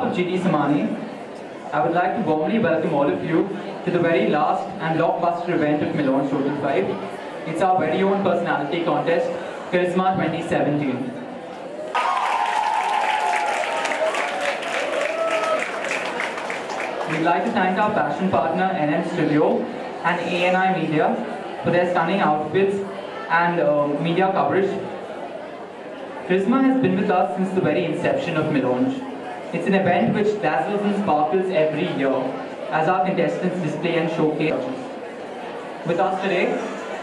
of GT Samani, I would like to warmly welcome all of you to the very last and blockbuster event of Melange Total 5. It's our very own personality contest, Charisma 2017. We'd like to thank our fashion partner NM Studio and ANI Media for their stunning outfits and media coverage. Charisma has been with us since the very inception of Melange. It's an event which dazzles and sparkles every year as our contestants display and showcase. With us today,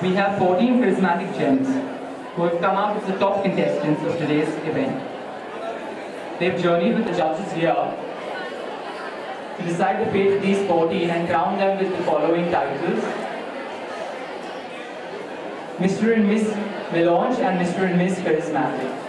we have 14 charismatic gems who have come out as the top contestants of today's event. They've journeyed with the judges here to decide the fate of these 14 and crown them with the following titles: Mr. and Miss Melange and Mr. and Miss Charismatic.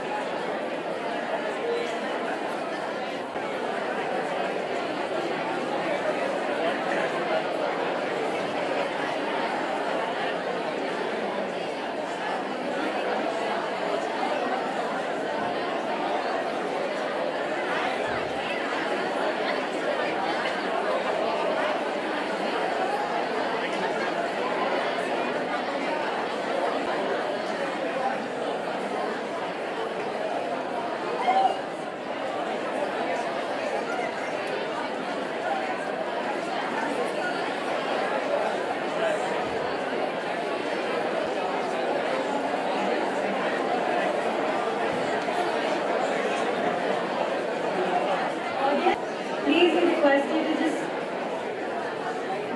Please request you to just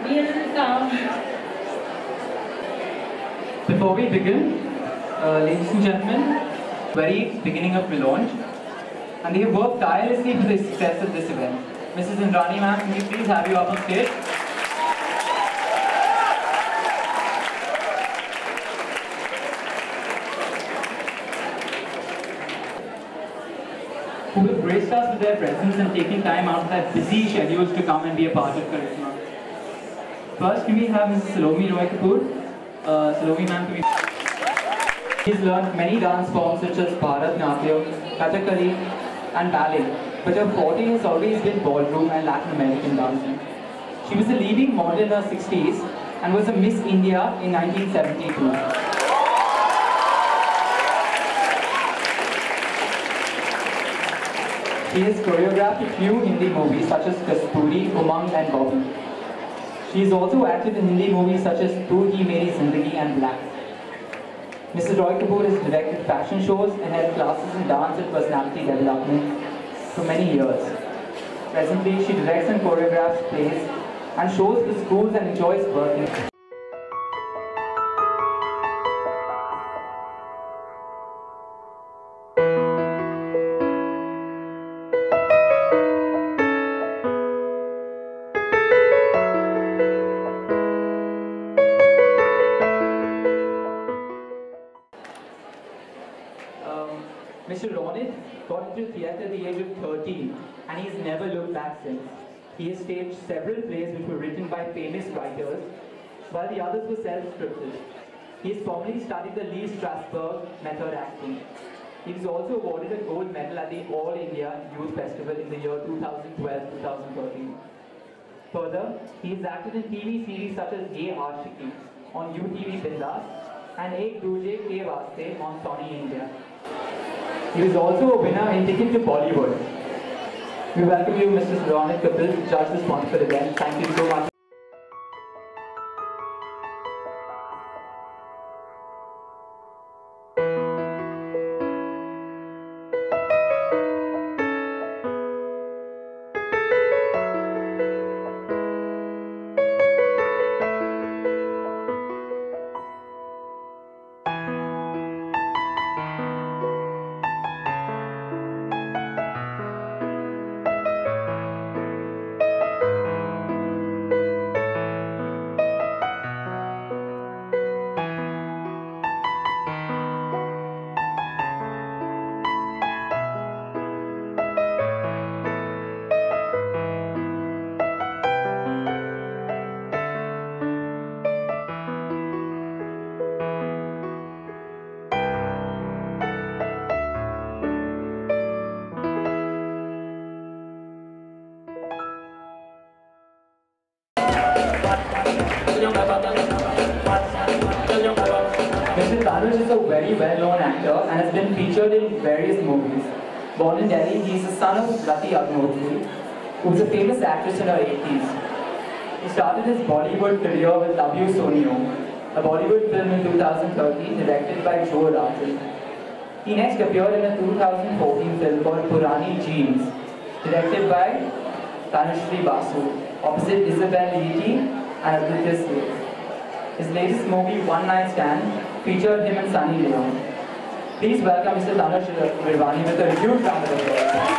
be a little calm. Before we begin, ladies and gentlemen, very beginning of Melange, and they have worked tirelessly for the success of this event. Mrs. Indrani ma'am, can we please have you up on stage? Who have graced us with their presence and taking time out of their busy schedules to come and be a part of Charisma. First, can we have Mrs. Salome Roy Kapoor? Salome ma'am, can we... She's learned many dance forms such as Bharatnatyam, Kathakali and ballet, but her forte has always been ballroom and Latin American dancing. She was a leading model in her 60s and was a Miss India in 1972. She has choreographed a few Hindi movies such as Kasturi, Umang and Bobby. She has also acted in Hindi movies such as Tu Hi Meri Zindagi and Black. Mrs. Roy Kapoor has directed fashion shows and held classes in dance and personality development for many years. Presently, she directs and choreographs plays and shows for schools and enjoys working. Mr. Ronit got into theatre at the age of 13 and he's never looked back since. He has staged several plays which were written by famous writers, while the others were self-scripted. He has formerly studied the Lee Strasberg method acting. He was also awarded a gold medal at the All India Youth Festival in the year 2012-2013. Further, he has acted in TV series such as Ye Aashiki on UTV Bindas and Ek Duje Ke Vaste on Sony India. He was also a winner in Ticket to Bollywood. We welcome you, Mr. Ronit Kapil, to judge this wonderful event. Thank you so much. actor and has been featured in various movies. Born in Delhi, he is the son of Rati Agnihotri, who was a famous actress in her 80s. He started his Bollywood career with Love You Sonio, a Bollywood film in 2013 directed by Joe Rajan. He next appeared in a 2014 film called Purani Jeans, directed by Tanushree Basu, opposite Isabel Leedy and Aditya Seth. His latest movie, One Night Stand, featured him and Sunny Leone. Please welcome Mr. Tanush Virvani with a huge round of applause.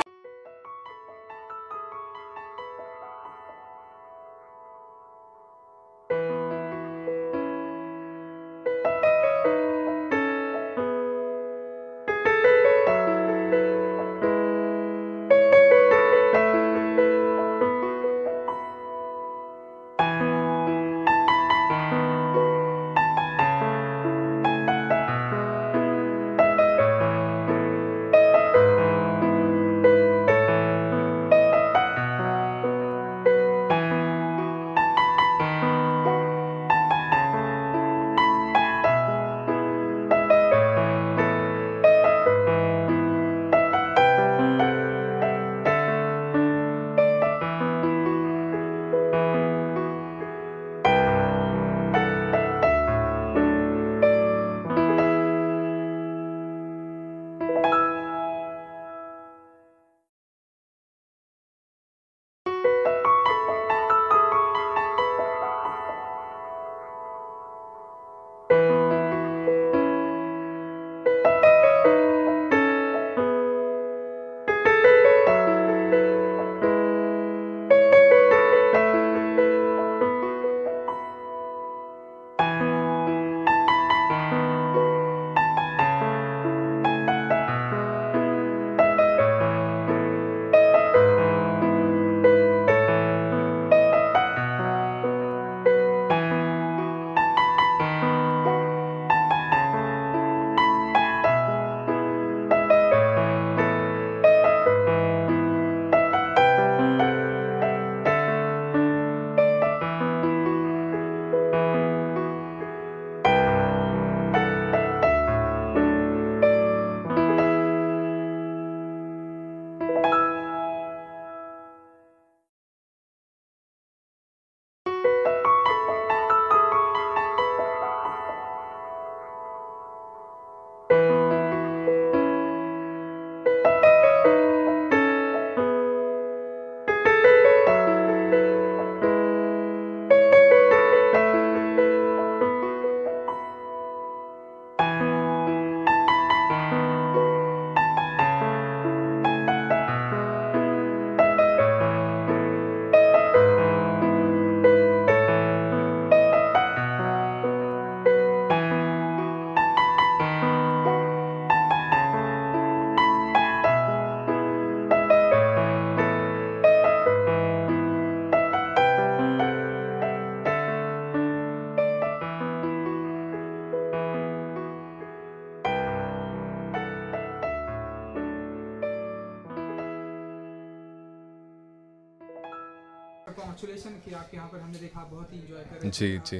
Congratulation कि आप यहाँ पर हमने देखा बहुत ही enjoy कर रहे जी जी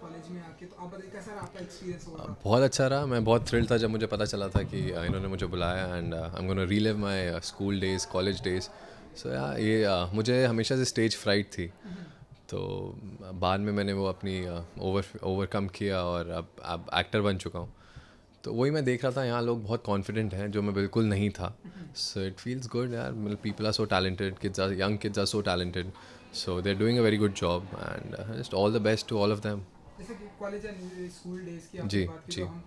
college में आके। तो आप बताइए कैसा रहा आपका एक्सपीरियंस होगा? बहुत अच्छा रहा। मैं बहुत थ्रिल था जब मुझे पता चला था कि इन्होंने मुझे बुलाया and I am gonna relive my school days, college days. So यार ये मुझे हमेशा से स्टेज फ्राइट थी, तो बाद में मैंने वो अपनी ओवरकम किया और अब एक्टर बन चुका हूँ। तो वही मैं देख रहा था, यहाँ लोग बहुत कॉन्फिडेंट हैं जो मैं बिल्कुल नहीं था। सो इट फील्स गुड यार, मतलब people are so talented, young kids are so talented, so they are doing a very good job and just all the best to all of them. जैसे कि कॉलेज एंड स्कूल डेज की जी, बात की, जी। तो हम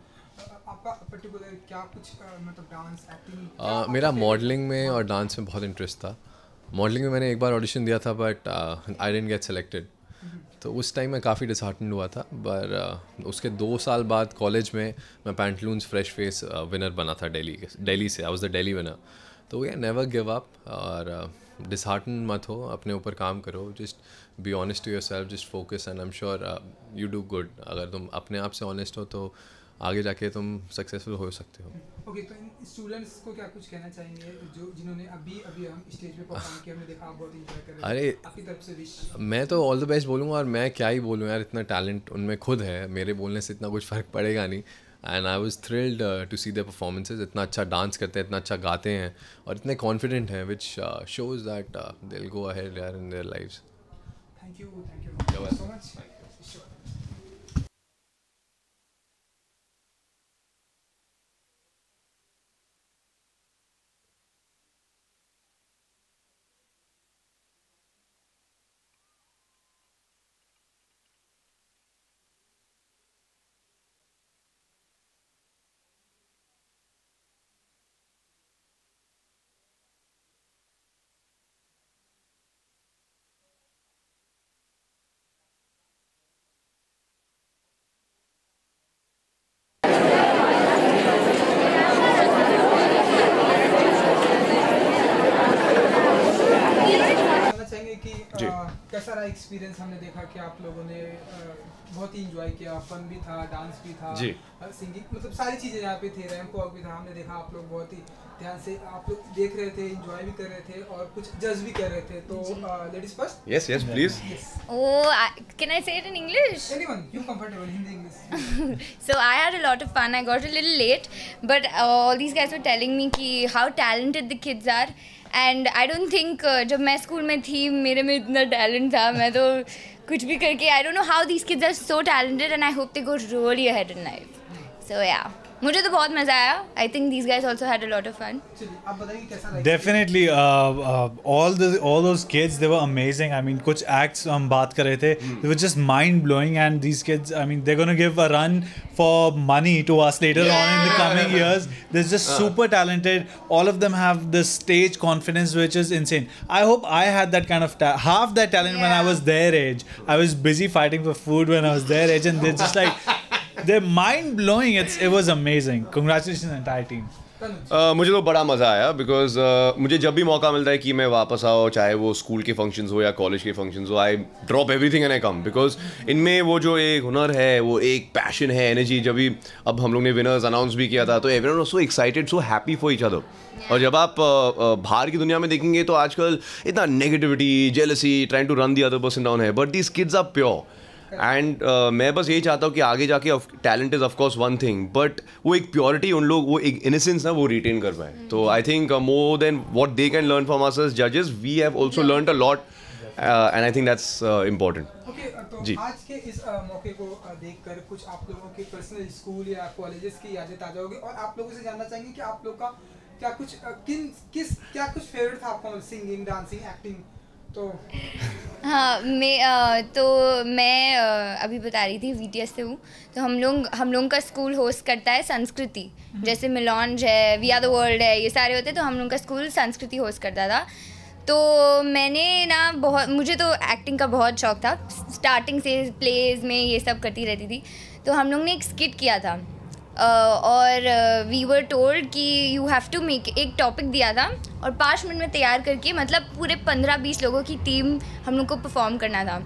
आपका पर्टिकुलर क्या कुछ मतलब डांस एक्टिंग मेरा मॉडलिंग में और डांस में बहुत इंटरेस्ट था। मॉडलिंग में मैंने एक बार ऑडिशन दिया था but I didn't get selected, तो उस टाइम मैं काफ़ी डिसहार्टन हुआ था। पर उसके 2 साल बाद कॉलेज में मैं पैंटलून्स फ्रेश फेस विनर बना था दिल्ली से। I was the Delhi winner. तो वी नेवर गिव अप और डिसहार्टन मत हो, अपने ऊपर काम करो, just be honest to yourself, just focus and I am sure you do good. अगर तुम अपने आप से ऑनेस्ट हो तो आगे जाके तुम सक्सेसफुल हो सकते हो। ओके, तो इन स्टूडेंट्स को क्या कुछ कहना चाहेंगे जो जिन्होंने अभी हम स्टेज पे परफॉर्म किया, हमने देखा आप बहुत एंजॉय कर रहे हैं, अरे आपकी तरफ से विश? मैं तो ऑल द बेस्ट बोलूँगा, और मैं क्या ही बोलूँ यार, इतना टैलेंट उनमें खुद है, मेरे बोलने से इतना कुछ फ़र्क पड़ेगा नहीं। And I was thrilled to see their performances. इतना अच्छा डांस करते हैं, इतना अच्छा गाते हैं और इतने कॉन्फिडेंट हैं, which shows that they will go ahead यार in their lives. Thank you so much. कैसा रहा एक्सपीरियंस? हमने देखा कि आप लोगों ने बहुत ही इंजॉय किया, फन भी था, डांस भी था, सिंगिंग, मतलब सारी चीज़ें यहाँ पे थे, रैंप वॉक भी था. हमने देखा आप लोग बहुत ही ध्यान से आप लोग देख रहे थे, इंजॉय भी कर रहे थे और कुछ जज भी कर रहे थे. तो ladies first. Yes, please. Can I say it in English? Anyone, you comfortable, Hindi, English. So I had a lot of fun. I got a little late, but all these guys were telling me कि how talented the kids are. And I don't think जब मैं school में थी मेरे में इतना talent था. मैं तो कुछ भी करके I don't know how these kids are so talented and I hope they go really ahead in life. So yeah, मुझे तो बहुत मज़ा आया. I think these guys also had a lot of fun. आप बताइए कैसा रहा? Definitely, all those kids, they were amazing. I mean, कुछ acts हम बात कर रहे थे, they were just mind blowing, and these kids, I mean, they're gonna give a run for money to us later on in the coming years. They're just super talented. All of them have this stage confidence, which is insane. I hope I had that kind of half that talent when I was their age. I was busy fighting for food when I was their age, and they're just like. They're mind blowing. It was amazing. Congratulations entire team. मुझे तो बड़ा मज़ा आया because मुझे जब भी मौका मिलता है कि मैं वापस आओ, चाहे वो स्कूल के फंक्शंस हो या कॉलेज के फंक्शंस हो, I drop everything and I come because इनमें वो जो एक हुनर है, वो एक पैशन है, एनर्जी. जब भी अब हम लोग ने विनर्स अनाउंस भी किया था तो everyone was so excited, so happy for each other. और जब आप बाहर की दुनिया में देखेंगे तो आजकल इतना negativity, jealousy, trying to run the other person down है, but these kids are pure. And मैं बस यही चाहता हूँ कि आगे जाके talent is of course one thing, but वो एक प्योरिटी उन लोग, वो एक इनोसेंस ना, वो रिटेन कर पाए. तो I think more than what they can learn from us as जजेस, we have also learned a lot and I think that's important. Okay, तो आज के इस मौके को देखकर कुछ आप लोगों के पर्सनल स्कूल या कॉलेजेस की यादें ताज़ा होगी और आप लोगों से जानना चाहेंगे कि आप लोग का क्या कुछ क्या कुछ फेवरेट था आपको, सिंगिंग, डांसिंग, एक्टिंग? तो हाँ, मैं अभी बता रही थी VTS से हूँ. तो हम लोग का स्कूल होस्ट करता है संस्कृति, जैसे मिलॉन्ज है, वी आर द वर्ल्ड है, ये सारे होते. तो हम लोग का स्कूल संस्कृति होस्ट करता था. तो मैंने ना मुझे तो एक्टिंग का बहुत शौक था, स्टार्टिंग से प्लेज में ये सब करती रहती थी. तो हम लोग ने एक स्किट किया था और वी वर टोल्ड कि यू हैव टू मेक, एक टॉपिक दिया था और 5 मिनट में तैयार करके, मतलब पूरे 15-20 लोगों की टीम हम लोग को परफॉर्म करना था.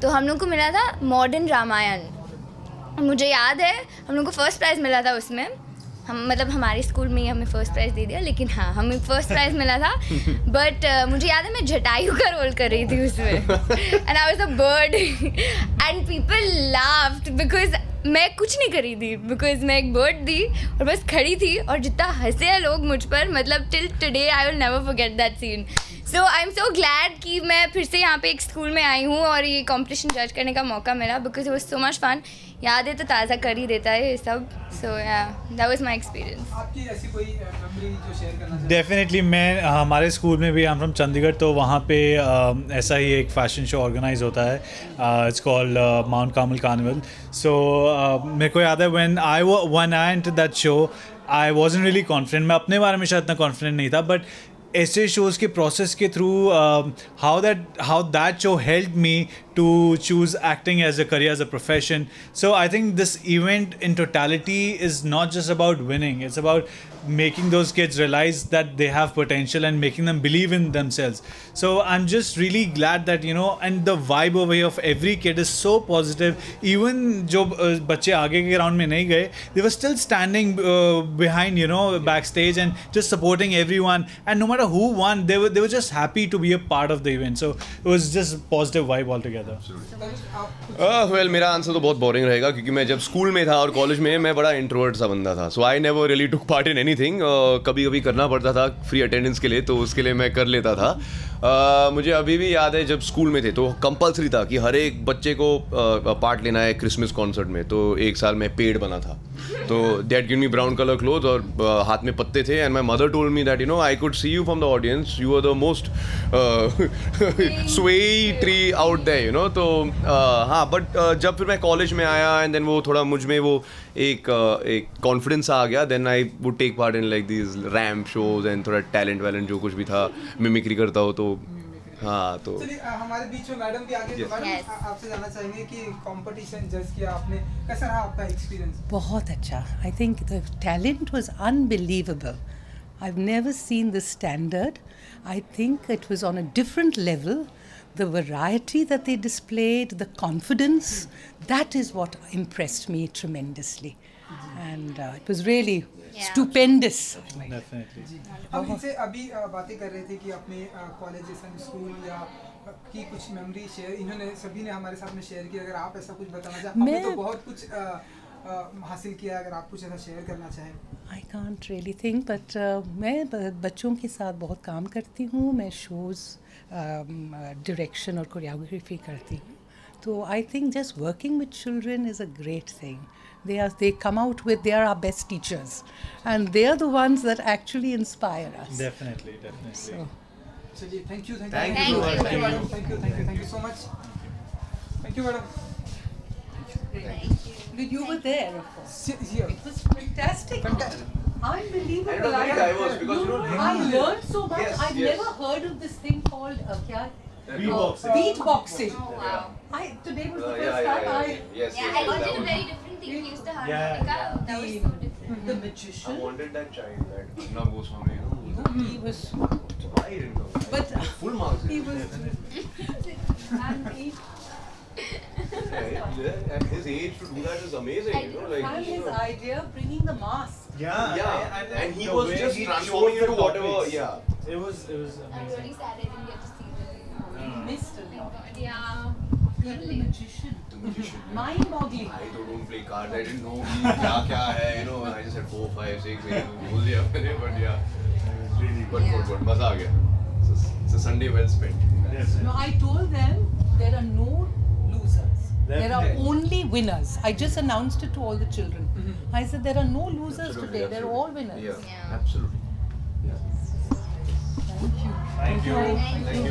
तो हम लोग को मिला था मॉडर्न रामायण. मुझे याद है हम लोग को फर्स्ट प्राइज़ मिला था उसमें. मतलब हमारे स्कूल में ही हमें फर्स्ट प्राइज़ दे दिया, लेकिन हाँ, हमें फर्स्ट प्राइज़ मिला था. बट मुझे याद है मैं जटायु का रोल कर रही थी उसमें and I was a bird and people laughed because मैं कुछ नहीं करी थी, बिकॉज मैं एक बर्ड थी और बस खड़ी थी और जितना हंसे हैं लोग मुझ पर, मतलब till today I will never forget that scene. So I am so glad कि मैं फिर से यहाँ पे एक स्कूल में आई हूँ और ये कॉम्पिटिशन जज करने का मौका मिला, because it was so much fun. यादें तो ताज़ा कर ही देता है ये सब. सो या दैट वाज माय एक्सपीरियंस. आपकी ऐसी कोई मेमोरी जो शेयर करना चाहें? डेफिनेटली, मैं हमारे स्कूल में भी, आई एम फ्रॉम चंडीगढ़, तो वहाँ पे ऐसा ही एक फैशन शो ऑर्गेनाइज होता है. It's called Mount Carmel carnival. So मेरे को याद है when I entered that show, I wasn't really confident. मैं अपने बारे में शायद इतना कॉन्फिडेंट नहीं था, बट ऐसे शोज़ के प्रोसेस के through how that show help me to choose acting as a career, as a profession. So I think this event in totality is not just about winning, it's about making those kids realize that they have potential and making them believe in themselves. So I'm just really glad that, you know, and the vibe over here of every kid is so positive. Even jo bachche aage ke round mein nahi gaye, they were still standing behind, you know, backstage and just supporting everyone, and no matter who won, they were just happy to be a part of the event. So it was just positive vibe altogether. together. Well मेरा answer तो बहुत boring रहेगा क्योंकि मैं जब school में था और कॉलेज में मैं बड़ा इंट्रोवर्ट सा बंदा था. So I never really took part in anything. कभी कभी करना पड़ता था फ्री अटेंडेंस के लिए, तो उसके लिए मैं कर लेता था. मुझे अभी भी याद है जब स्कूल में थे तो कंपलसरी था कि हर एक बच्चे को पार्ट लेना है क्रिसमस कॉन्सर्ट में. तो एक साल मैं पेड़ बना था, तो that give me brown colour cloth और हाथ में पत्ते थे. And my mother told me that I could see you from the audience, you are the most sway tree out there, तो हाँ. बट जब फिर मैं कॉलेज में आया एंड देन वो थोड़ा मुझ में वो एक कॉन्फिडेंस आ गया. Then I would take part in like these ramp shows एंड थोड़ा टैलेंट वैलेंट जो कुछ भी था, मिमिक्री करता हो. तो हाँ, तो चलिए हमारे बीच में मैडम भी आगे. तो मैडम आपसे जानना चाहेंगे कि कंपटीशन जज किया आपने, कैसा रहा आपका एक्सपीरियंस? बहुत अच्छा. I think the talent was unbelievable. I've never seen this standard. I think it was on a different level. The variety that they displayed, the confidence, that is what impressed me tremendously. And it was really stupendous. Definitely. हम इनसे अभी बातें कर रहे थे कि अपने college school या की कुछ मेमोरी शेयर इन्होंने सभी ने हमारे साथ में शेयर की. अगर आप ऐसा कुछ बताना चाहें, आपने तो बहुत कुछ हासिल किया, अगर आप कुछ ऐसा शेयर करना चाहें. I can't really think, but मैं बच्चों के साथ बहुत काम करती हूँ. मैं शोज़ डायरेक्शन और कोरियोग्राफी करती हूँ. तो I think just working with children is a great thing. They come out with, they are our best teachers, and they are the ones that actually inspire us. Definitely. So, चलिए, thank you Thank madam. Thank you so much. Thank you madam. you were there, of course. Here. It was fantastic. Unbelievable. And it was very diverse because, I learned so much. Yes, I've yes. never heard of this thing called Beatboxing. beatboxing. Oh, wow. Today was the first time Yes, Yeah, I wanted a very different thing. We used the harmonica. That was so different. the I magician. wanted that child, that Arnab Goswami, He was, Why he didn't come? but Full marks. he was. And he At his age to do that is amazing, and his idea of bringing the mask. Yeah, and he the was way just he transforming chose the into whatever. topics. Yeah. It was I'm amazing. really sad I didn't get to see this. He missed a lot. Yeah. Even the magician. The magician. Mind-boggling. I don't play cards. I didn't know कि क्या है. I just had 4, 5, 6, 8. भूल गया मैंने, but yeah. But मजा आ गया. It's a Sunday well spent. No, I told them there are no losers. There are Definitely. only winners. I just announced it to all the children. I said there are no losers today. They're all winners. Yeah, Yeah. absolutely. Thank you. Thank you. Thank you.